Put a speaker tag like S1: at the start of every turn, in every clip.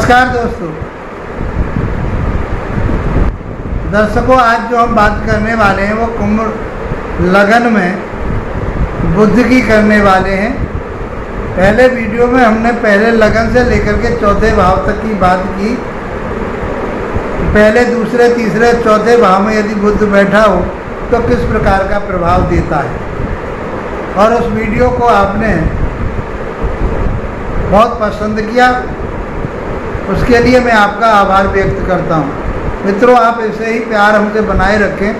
S1: नमस्कार दर्शकों, आज जो हम बात करने वाले हैं वो कुंभ लगन में बुध की करने वाले हैं। पहले वीडियो में हमने पहले लगन से लेकर के चौथे भाव तक की बात की। पहले, दूसरे, तीसरे, चौथे भाव में यदि बुध बैठा हो तो किस प्रकार का प्रभाव देता है, और उस वीडियो को आपने बहुत पसंद किया, उसके लिए मैं आपका आभार व्यक्त करता हूँ। मित्रों, आप ऐसे ही प्यार हमसे बनाए रखें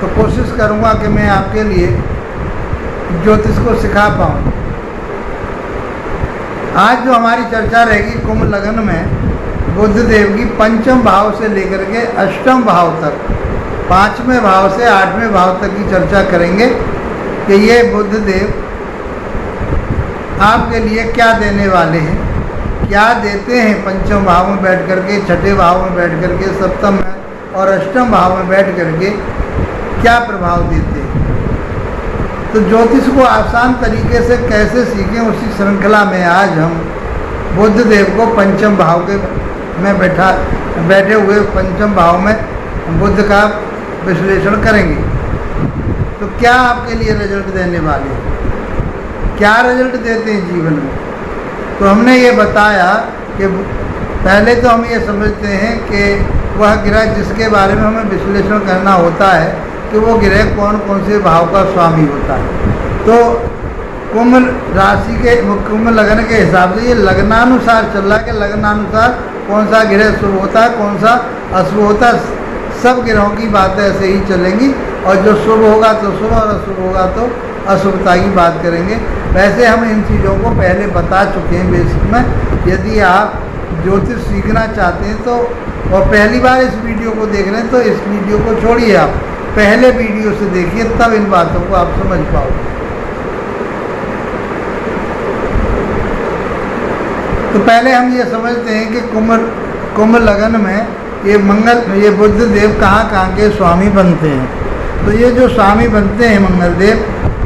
S1: तो कोशिश करूँगा कि मैं आपके लिए ज्योतिष को सिखा पाऊँ। आज जो हमारी चर्चा रहेगी कुंभ लगन में बुध देव की पंचम भाव से लेकर के अष्टम भाव तक, पाँचवें भाव से आठवें भाव तक की चर्चा करेंगे कि ये बुध देव आपके लिए क्या देने वाले हैं, क्या देते हैं। पंचम भाव में बैठ करके, छठे भाव में बैठ करके, सप्तम में और अष्टम भाव में बैठ करके क्या प्रभाव देते हैं। तो ज्योतिष को आसान तरीके से कैसे सीखें, उसी श्रृंखला में आज हम बुध देव को पंचम भाव के में बैठे हुए पंचम भाव में बुध का विश्लेषण करेंगे। तो क्या आपके लिए रिजल्ट देने वाले हैं, क्या रिजल्ट देते हैं जीवन में। तो हमने ये बताया कि पहले तो हम ये समझते हैं कि वह ग्रह जिसके बारे में हमें विश्लेषण करना होता है कि वो ग्रह कौन कौन से भाव का स्वामी होता है। तो कुंभ राशि के, कुंभ लगन के हिसाब से ये लग्नानुसार चल रहा है कि लग्नानुसार कौन सा ग्रह शुभ होता है, कौन सा अशुभ होता है। सब ग्रहों की बातें ऐसे ही चलेंगी, और जो शुभ होगा तो शुभ और अशुभ होगा तो अशुभता की बात करेंगे। वैसे हम इन चीज़ों को पहले बता चुके हैं बेसिक में। यदि आप ज्योतिष सीखना चाहते हैं तो, और पहली बार इस वीडियो को देख रहे हैं तो इस वीडियो को छोड़िए, आप पहले वीडियो से देखिए, तब इन बातों को आप समझ पाओगे। तो पहले हम ये समझते हैं कि कुंभ लगन में ये बुध देव कहाँ के स्वामी बनते हैं। तो ये जो स्वामी बनते हैं मंगल देव,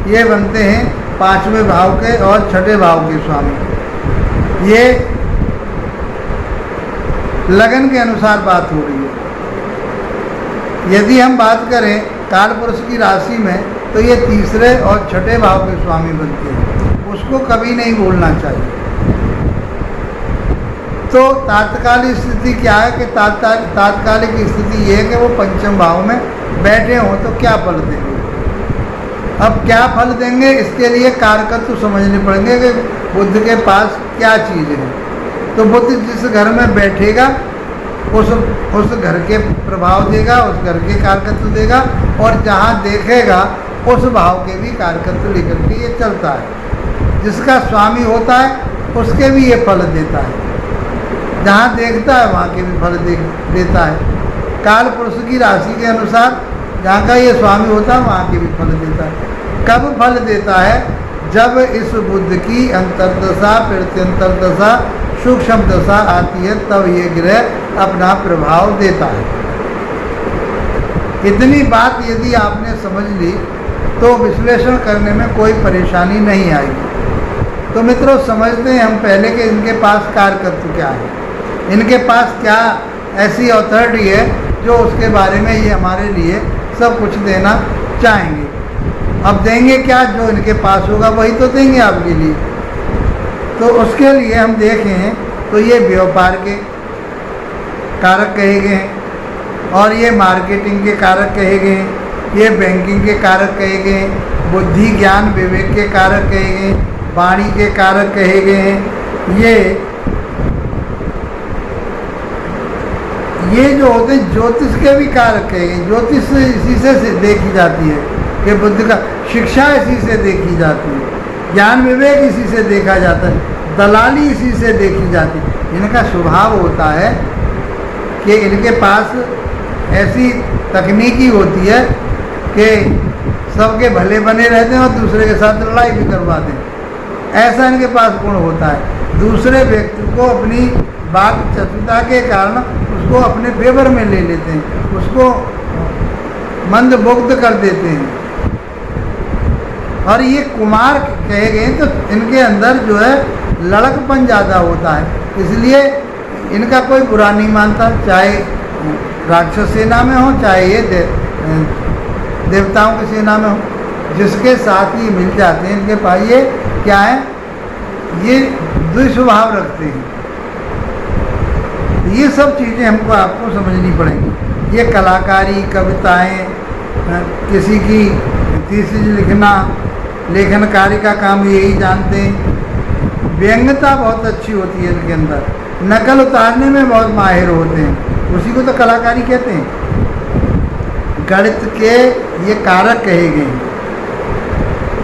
S1: ये बनते हैं पाँचवें भाव के और छठे भाव के स्वामी। ये लगन के अनुसार बात हो रही है। यदि हम बात करें कालपुरुष की राशि में तो ये तीसरे और छठे भाव के स्वामी बनते हैं, उसको कभी नहीं भूलना चाहिए। तो तात्कालिक स्थिति क्या है कि तात्कालिक स्थिति ये है कि वो पंचम भाव में बैठे हों तो क्या फल देंगे। अब क्या फल देंगे, इसके लिए कारकत्व तो समझने पड़ेंगे कि बुध के पास क्या चीज़ है। तो बुध जिस घर में बैठेगा उस घर के प्रभाव देगा, उस घर के कारकत्व देगा, और जहाँ देखेगा उस भाव के भी कारकत्व लेकर के ये चलता है। जिसका स्वामी होता है उसके भी ये फल देता है, जहाँ देखता है वहाँ के भी फल देता है। काल पुरुष की राशि के अनुसार जहाँ का ये स्वामी होता है वहाँ के भी फल देता है। कब फल देता है, जब इस बुध की अंतर्दशा, प्रत्यंतरदशा, सूक्ष्म दशा आती है, तब ये ग्रह अपना प्रभाव देता है। इतनी बात यदि आपने समझ ली तो विश्लेषण करने में कोई परेशानी नहीं आएगी। तो मित्रों, समझते हैं हम पहले कि इनके पास कारकत्व क्या है, इनके पास क्या ऐसी अथॉरिटी है जो उसके बारे में ये हमारे लिए सब कुछ देना चाहेंगे। अब देंगे क्या, जो इनके पास होगा वही तो देंगे आपके लिए। तो उसके लिए हम देखें तो ये व्यापार के कारक कहे गए हैं, और ये मार्केटिंग के कारक कहे गए हैं, ये बैंकिंग के कारक कहे गए हैं, बुद्धि ज्ञान विवेक के कारक कहे गए हैं, वाणी के कारक कहे गए हैं। ये जो होते हैं ज्योतिष के भी कारक कहे गए। ज्योतिष इसी से देखी जाती है कि बुद्ध का, शिक्षा इसी से देखी जाती है, ज्ञान विवेक इसी से देखा जाता है, दलाली इसी से देखी जाती है। इनका स्वभाव होता है कि इनके पास ऐसी तकनीकी होती है कि सबके भले बने रहते हैं और दूसरे के साथ लड़ाई भी करवा दें। ऐसा इनके पास गुण होता है। दूसरे व्यक्ति को अपनी वाक चतुरता के कारण उसको अपने फेवर में ले लेते हैं, उसको मंदमुग्ध कर देते हैं। और ये कुमार कहे गए तो इनके अंदर जो है लड़कपन ज़्यादा होता है, इसलिए इनका कोई बुरा नहीं मानता, चाहे राक्षस सेना में हो चाहे ये देवताओं की सेना में हो, जिसके साथ ये मिल जाते हैं इनके पास ये क्या है, ये दुस्वभाव रखते हैं। ये सब चीज़ें हमको आपको समझनी पड़ेंगी। ये कलाकारी, कविताएं, किसी की थीसिस लिखना, लेखन कार्य का काम यही जानते हैं। व्यंग्यता बहुत अच्छी होती है इनके अंदर, नकल उतारने में बहुत माहिर होते हैं, उसी को तो कलाकारी कहते हैं। गणित के ये कारक कहे गए हैं।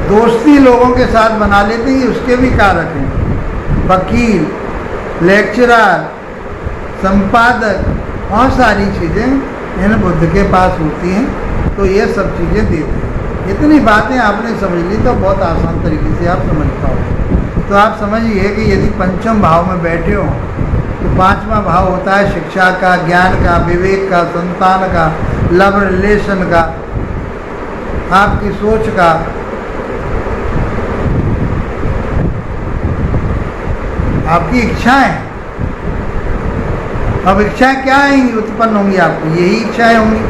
S1: दोस्ती लोगों के साथ बना लेते हैं, उसके भी कारक हैं। वकील, लेक्चरर, संपादक, बहुत सारी चीज़ें इन बुद्ध के पास होती हैं, तो ये सब चीज़ें देते हैं। इतनी बातें आपने समझ ली तो बहुत आसान तरीके से आप समझ पाओगे। तो आप समझिए कि यदि पंचम भाव में बैठे हो तो पांचवा भाव होता है शिक्षा का, ज्ञान का, विवेक का, संतान का, लव रिलेशन का, आपकी सोच का, आपकी इच्छाएं। अब इच्छाएं क्या आएंगी, उत्पन्न होंगी आपको, यही इच्छाएं होंगी।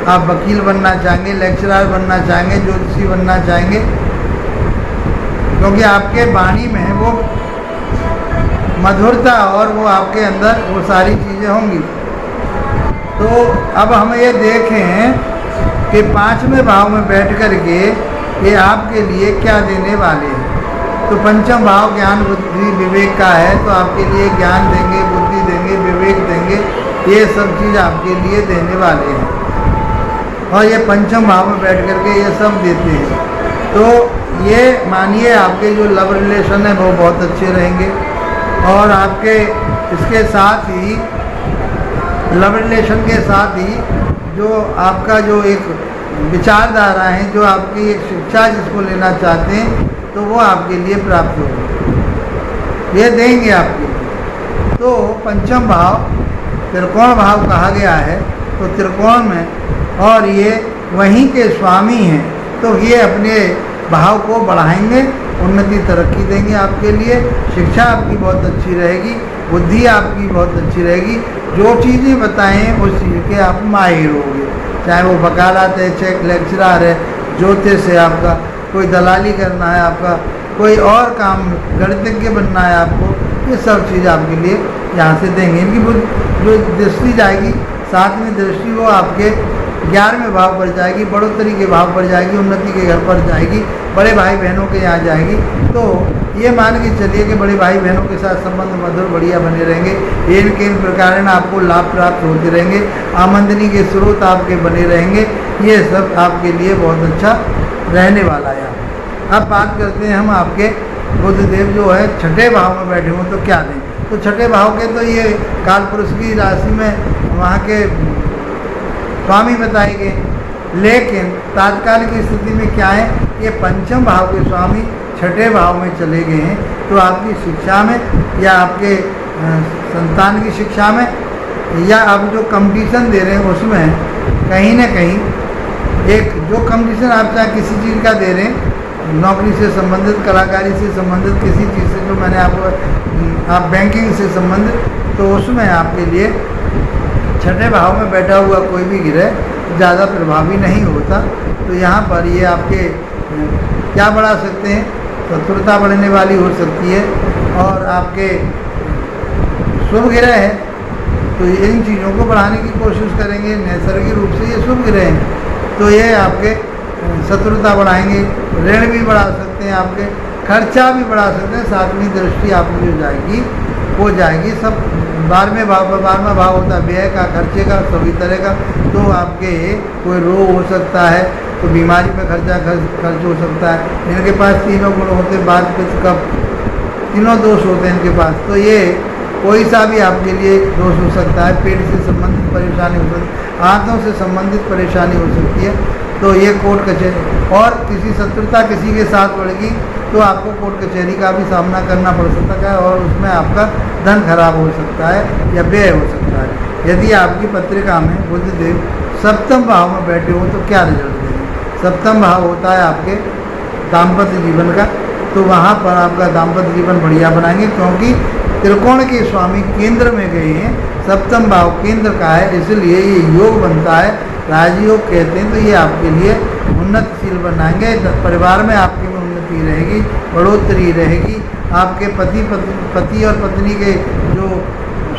S1: आप वकील बनना चाहेंगे, लेक्चरर बनना चाहेंगे, ज्योतिषी बनना चाहेंगे, क्योंकि आपके वाणी में है वो मधुरता और वो आपके अंदर वो सारी चीज़ें होंगी। तो अब हम ये देखें कि पांचवें भाव में बैठ कर के ये आपके लिए क्या देने वाले हैं। तो पंचम भाव ज्ञान, बुद्धि, विवेक का है, तो आपके लिए ज्ञान देंगे, बुद्धि देंगे, विवेक देंगे, ये सब चीज़ आपके लिए देने वाले हैं। और ये पंचम भाव में बैठ कर के ये सब देते हैं। तो ये मानिए आपके जो लव रिलेशन है वो बहुत अच्छे रहेंगे, और आपके इसके साथ ही लव रिलेशन के साथ ही जो आपका जो एक विचारधारा है, जो आपकी एक शिक्षा जिसको लेना चाहते हैं, तो वो आपके लिए प्राप्त होगा, ये देंगे आपके लिए। तो पंचम भाव त्रिकोण भाव कहा गया है, तो त्रिकोण में, और ये वहीं के स्वामी हैं, तो ये अपने भाव को बढ़ाएंगे, उन्नति तरक्की देंगे आपके लिए। शिक्षा आपकी बहुत अच्छी रहेगी, बुद्धि आपकी बहुत अच्छी रहेगी, जो चीज़ें बताएं उस चीज़ के आप माहिर होंगे, चाहे वो वकालत है, चाहे लेक्चरर है, ज्योतिष है, आपका कोई दलाली करना है, आपका कोई और काम, गणितज्ञ बनना है आपको, ये सब चीज़ आपके लिए यहाँ से देंगे। इनकी जो दृष्टि जाएगी, सातवीं दृष्टि, वो आपके 11वें भाव पर जाएगी, बढ़ोतरी के भाव पर जाएगी, उन्नति के घर पर जाएगी, बड़े भाई बहनों के यहाँ जाएगी। तो ये मान के चलिए कि बड़े भाई बहनों के साथ संबंध मधुर बढ़िया बने रहेंगे, इन प्रकार आपको लाभ प्राप्त होते रहेंगे, आमदनी के स्रोत आपके बने रहेंगे, ये सब आपके लिए बहुत अच्छा रहने वाला है। अब बात करते हैं हम आपके बुद्धदेव जो है छठे भाव में बैठे हों तो क्या दें। तो छठे भाव के तो ये काल पुरुष की राशि में वहाँ के स्वामी बताए गए, लेकिन तात्काल की स्थिति में क्या है, ये पंचम भाव के स्वामी छठे भाव में चले गए हैं, तो आपकी शिक्षा में या आपके संतान की शिक्षा में, या आप जो कंपटीशन दे रहे हैं उसमें कहीं ना कहीं एक जो कंपटीशन आप चाहे किसी चीज़ का दे रहे हैं, नौकरी से संबंधित, कलाकारी से संबंधित, किसी चीज़ से, जो मैंने आपको आप बैंकिंग से संबंधित, तो उसमें आपके लिए छठे भाव में बैठा हुआ कोई भी ग्रह ज़्यादा प्रभावी नहीं होता। तो यहाँ पर ये आपके क्या बढ़ा सकते हैं, शत्रुता बढ़ने वाली हो सकती है, और आपके शुभ ग्रह है तो इन चीज़ों को बढ़ाने की कोशिश करेंगे। नैसर्गिक रूप से ये शुभ ग्रह हैं, तो ये आपके शत्रुता बढ़ाएंगे, ऋण भी बढ़ा सकते हैं, आपके खर्चा भी बढ़ा सकते हैं। सातवीं दृष्टि आपकी जो जाएगी वो जाएगी सब 12वें भाव होता है व्यय का, खर्चे का, सभी तरह का। तो आपके कोई रोग हो सकता है, तो बीमारी पे खर्च हो सकता है। इनके पास तीनों गुण होते हैं, बात पित्त कफ, तीनों दोष होते हैं इनके पास, तो ये कोई सा भी आपके लिए दोष हो सकता है। पेट से संबंधित परेशानी हो सकती है, हाथों से संबंधित परेशानी हो सकती है, तो ये कोर्ट कचहरी, और किसी शत्रुता किसी के साथ बढ़ेगी तो आपको कोर्ट कचहरी का भी सामना करना पड़ सकता है, और उसमें आपका धन खराब हो सकता है या व्यय हो सकता है। यदि आपकी पत्रिका में बुधदेव सप्तम भाव में बैठे हो तो क्या रिजल्ट देंगे। सप्तम भाव होता है आपके दाम्पत्य जीवन का, तो वहाँ पर आपका दाम्पत्य जीवन बढ़िया बनाएंगे, क्योंकि त्रिकोण के स्वामी केंद्र में गए हैं, सप्तम भाव केंद्र का है, इसलिए ये योग बनता है, राजयोग कहते हैं। तो ये आपके लिए उन्नतशील बनाएंगे, परिवार में आपके में उन्नति रहेगी, बढ़ोतरी रहेगी, आपके पति और पत्नी के जो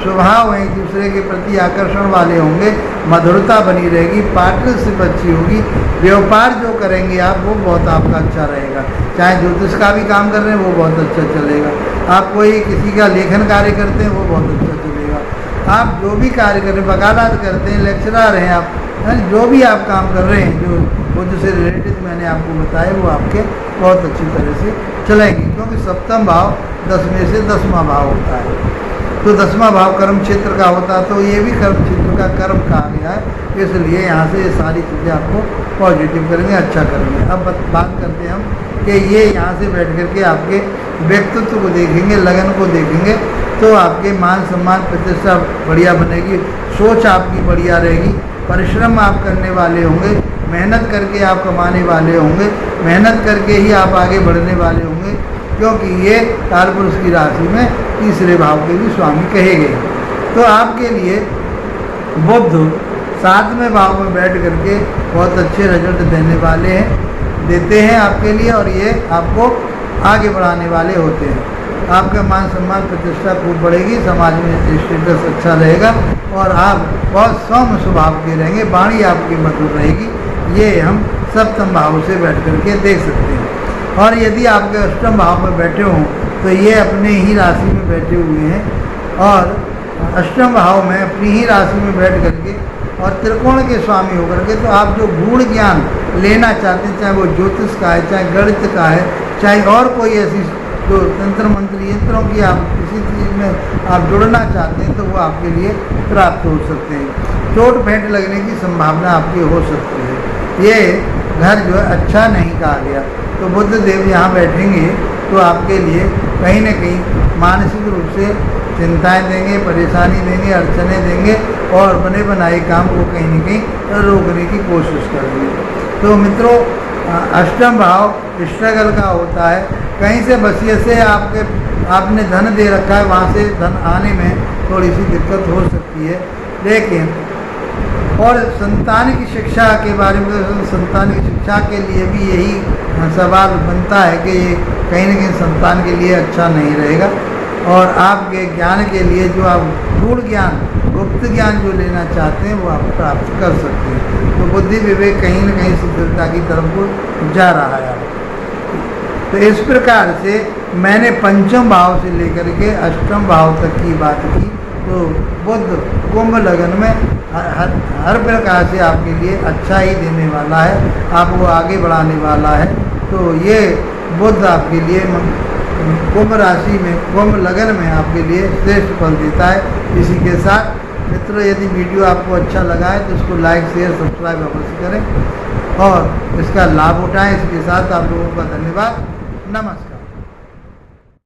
S1: स्वभाव हैं एक दूसरे के प्रति आकर्षण वाले होंगे, मधुरता बनी रहेगी, पार्टनरशिप अच्छी होगी, व्यापार जो करेंगे आप वो बहुत आपका अच्छा रहेगा, चाहे ज्योतिष का भी काम कर रहे हैं वो बहुत अच्छा चलेगा, आप कोई किसी का लेखन कार्य करते हैं वो बहुत अच्छा चलेगा, आप जो भी कार्य कर रहे हैं, वकालत करते हैं, लेक्चरर हैं आप, जो भी आप काम कर रहे हैं, जो बुद्ध से रिलेटेड मैंने आपको बताया वो आपके बहुत अच्छी तरह से चलेंगे, क्योंकि सप्तम भाव 10वें से 10वां भाव होता है। तो 10वां भाव कर्म क्षेत्र का होता है, तो ये भी कर्म क्षेत्र का कर्म कहा गया है, इसलिए यहाँ से ये सारी चीज़ें आपको पॉजिटिव करेंगे, अच्छा करेंगे। अब बात करते हैं हम कि ये यहाँ से बैठ करके आपके व्यक्तित्व को देखेंगे, लगन को देखेंगे, तो आपके मान सम्मान प्रतिष्ठा बढ़िया बनेगी, सोच आपकी बढ़िया रहेगी, परिश्रम आप करने वाले होंगे, मेहनत करके आप कमाने वाले होंगे, मेहनत करके ही आप आगे बढ़ने वाले होंगे, क्योंकि ये कालपुरुष की राशि में तीसरे भाव के भी स्वामी कहे गए। तो आपके लिए बुध 7वें भाव में बैठ करके बहुत अच्छे रिजल्ट देने वाले हैं, देते हैं आपके लिए, और ये आपको आगे बढ़ाने वाले होते हैं। आपका मान सम्मान प्रतिष्ठा खूब बढ़ेगी, समाज में स्टेटस अच्छा रहेगा, और आप बहुत सौम्य स्वभाव के रहेंगे, वाणी आपकी मधुर रहेगी, ये हम सप्तम भाव से बैठ करके देख सकते हैं। और यदि आपके अष्टम भाव में बैठे हों तो ये अपने ही राशि में बैठे हुए हैं, और अष्टम भाव में अपनी ही राशि में बैठ करके और त्रिकोण के स्वामी होकर के, तो आप जो गूढ़ ज्ञान लेना चाहते हैं, चाहे वो ज्योतिष का है, चाहे गणित का है, चाहे और कोई ऐसी जो तंत्र मंत्र यंत्रों की आप किसी चीज़ में आप जुड़ना चाहते हैं, तो वो आपके लिए प्राप्त हो सकते हैं। चोट फेंट लगने की संभावना आपकी हो सकती है। ये घर जो है अच्छा नहीं कहा गया, तो बुद्ध देव यहाँ बैठेंगे तो आपके लिए कहीं न कहीं मानसिक रूप से चिंताएं देंगे, परेशानी देंगे, अड़चने देंगे, और बने बनाए काम को कहीं न कहीं रोकने की कोशिश करेंगे। तो मित्रों, अष्टम भाव स्ट्रगल का होता है, कहीं से वसीयत से आपने धन दे रखा है, वहाँ से धन आने में थोड़ी सी दिक्कत हो सकती है, लेकिन और संतान की शिक्षा के बारे में, संतान की शिक्षा के लिए भी यही सवाल बनता है कि ये कहीं न कहीं संतान के लिए अच्छा नहीं रहेगा, और आपके ज्ञान के लिए जो आप गूढ़ ज्ञान, गुप्त ज्ञान जो लेना चाहते हैं वो आप प्राप्त कर सकते हैं। तो बुद्धि विवेक कहीं न कहीं शिथिलता की तरफ को जा रहा है। तो इस प्रकार से मैंने पंचम भाव से लेकर के अष्टम भाव तक की बात की। तो बुध कुंभ लगन में हर प्रकार से आपके लिए अच्छा ही देने वाला है, आपको आगे बढ़ाने वाला है। तो ये बुध आपके लिए कुंभ राशि में, कुंभ लगन में आपके लिए श्रेष्ठ फल देता है। इसी के साथ मित्रों, यदि वीडियो आपको अच्छा लगा है तो इसको लाइक शेयर सब्सक्राइब अवश्य करें और इसका लाभ उठाएं। इसके साथ आप लोगों का धन्यवाद, नमस्कार।